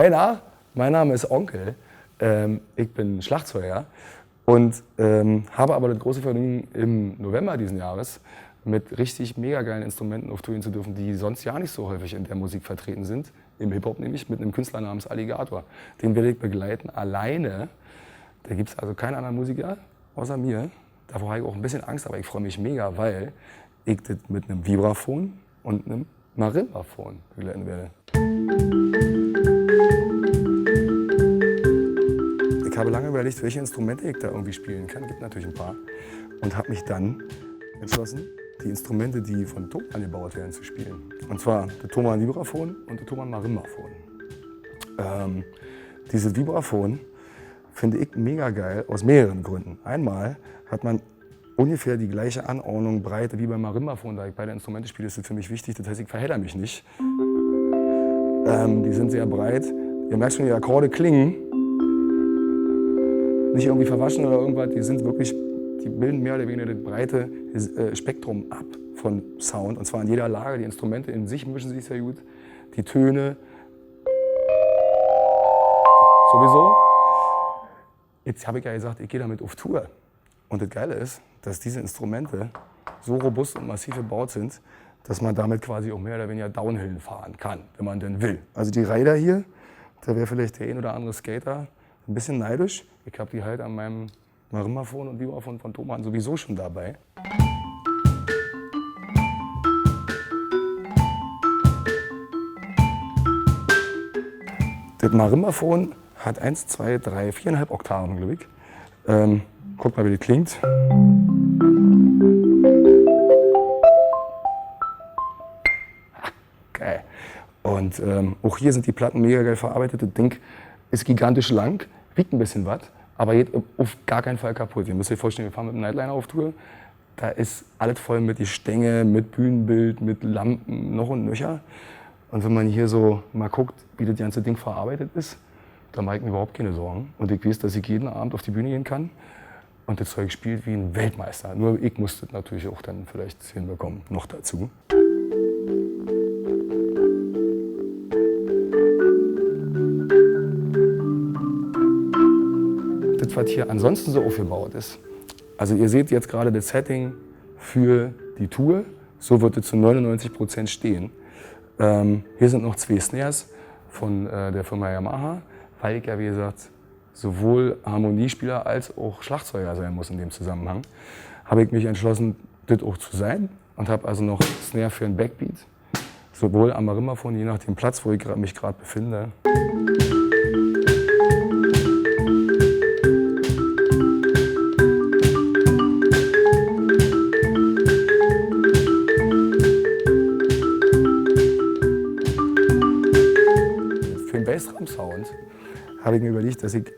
Na, mein Name ist Onkel. Ich bin Schlagzeuger und habe aber das große Vergnügen, im November diesen Jahres mit richtig mega geilen Instrumenten auftreten zu dürfen, die sonst ja nicht so häufig in der Musik vertreten sind. Im Hip-Hop nämlich mit einem Künstler namens Alligator. Den werde ich begleiten alleine. Da gibt es also keinen anderen Musiker außer mir. Davor habe ich auch ein bisschen Angst, aber ich freue mich mega, weil ich das mit einem Vibraphon und einem Marimbaphon begleiten werde. Ich habe lange überlegt, welche Instrumente ich da irgendwie spielen kann. Es gibt natürlich ein paar. Und habe mich dann entschlossen, die Instrumente, die von Thomann gebaut werden, zu spielen. Und zwar das Thomann Vibraphon und das Thomann Marimbaphon. Dieses Vibraphon finde ich mega geil aus mehreren Gründen. Einmal hat man ungefähr die gleiche Anordnung, Breite wie beim Marimbaphon. Da ich beide Instrumente spiele, ist das für mich wichtig. Das heißt, ich verheddere mich nicht. Die sind sehr breit. Ihr merkt schon, die Akkorde klingen nicht irgendwie verwaschen oder irgendwas. Die sind wirklich, die bilden mehr oder weniger das breite Spektrum ab von Sound. Und zwar in jeder Lage. Die Instrumente in sich mischen sich sehr gut. Die Töne sowieso. Jetzt habe ich ja gesagt, ich gehe damit auf Tour. Und das Geile ist, dass diese Instrumente so robust und massiv gebaut sind, dass man damit quasi auch mehr oder weniger Downhill fahren kann, wenn man denn will. Also die Rider hier, da wäre vielleicht der ein oder andere Skater ein bisschen neidisch. Ich habe die halt an meinem Marimbaphon und Vibraphon von Thomann sowieso schon dabei. Das Marimbaphon hat 1, 2, 3, 4,5 Oktaven, glaube ich. Guck mal, wie das klingt. Geil. Und auch hier sind die Platten mega geil verarbeitet. Das Ding ist gigantisch lang, wiegt ein bisschen was, aber geht auf gar keinen Fall kaputt. Ihr müsst euch vorstellen, wir fahren mit einem Nightliner auf Tour. Da ist alles voll mit die Stänge, mit Bühnenbild, mit Lampen, noch und nöcher. Und wenn man hier so mal guckt, wie das ganze Ding verarbeitet ist, da mache ich mir überhaupt keine Sorgen. Und ich weiß, dass ich jeden Abend auf die Bühne gehen kann und das Zeug spielt wie ein Weltmeister. Nur ich muss das natürlich auch dann vielleicht hinbekommen, noch dazu. Das, was hier ansonsten so aufgebaut ist, also ihr seht jetzt gerade das Setting für die Tour, so wird es zu 99% stehen. Hier sind noch 2 Snares von der Firma Yamaha, weil ich ja, wie gesagt, sowohl Harmoniespieler als auch Schlagzeuger sein muss in dem Zusammenhang, habe ich mich entschlossen, das auch zu sein und habe also noch Snare für einen Backbeat, sowohl am Marimbaphon, je nach dem Platz, wo ich mich gerade befinde. Für den Bassdrum-Sound habe ich mir überlegt, dass ich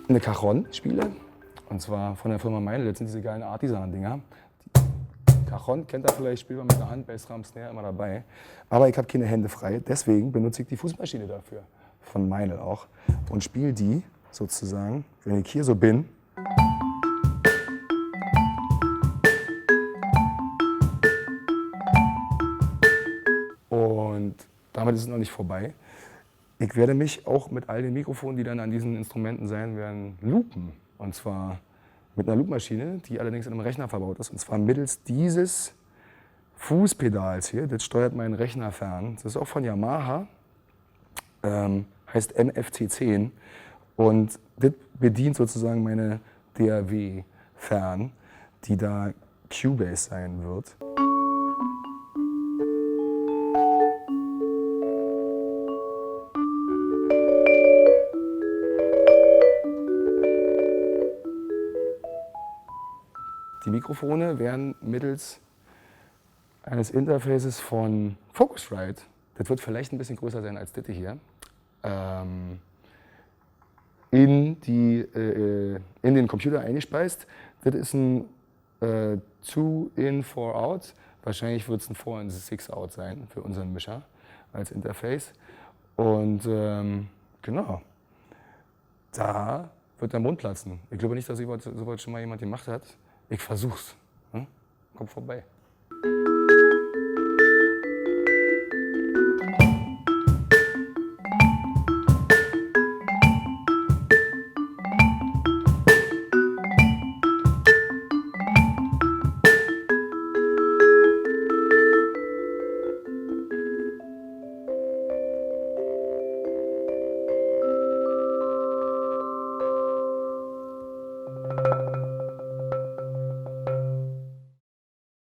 eine Cajon spiele. Und zwar von der Firma Meinl. Das sind diese geilen Artisan-Dinger. Cajon kennt ihr vielleicht, spielt man mit der Hand, Bassdrum, Snare immer dabei. Aber ich habe keine Hände frei, deswegen benutze ich die Fußmaschine dafür. Von Meinl auch. Und spiele die sozusagen, wenn ich hier so bin. Und damit ist es noch nicht vorbei. Ich werde mich auch mit all den Mikrofonen, die dann an diesen Instrumenten sein werden, loopen. Und zwar mit einer Loopmaschine, die allerdings in einem Rechner verbaut ist. Und zwar mittels dieses Fußpedals hier. Das steuert meinen Rechner fern. Das ist auch von Yamaha. Heißt MFC10. Und das bedient sozusagen meine DAW fern, die da Cubase sein wird. Die Mikrofone werden mittels eines Interfaces von Focusrite, das wird vielleicht ein bisschen größer sein als das hier, in den Computer eingespeist. Das ist ein 2-in, 4-out. Wahrscheinlich wird es ein 4-in, 6-out sein für unseren Mischer als Interface. Und genau, da wird der Mund platzen. Ich glaube nicht, dass sowas schon mal jemand gemacht hat. Ich versuch's. Kommt vorbei.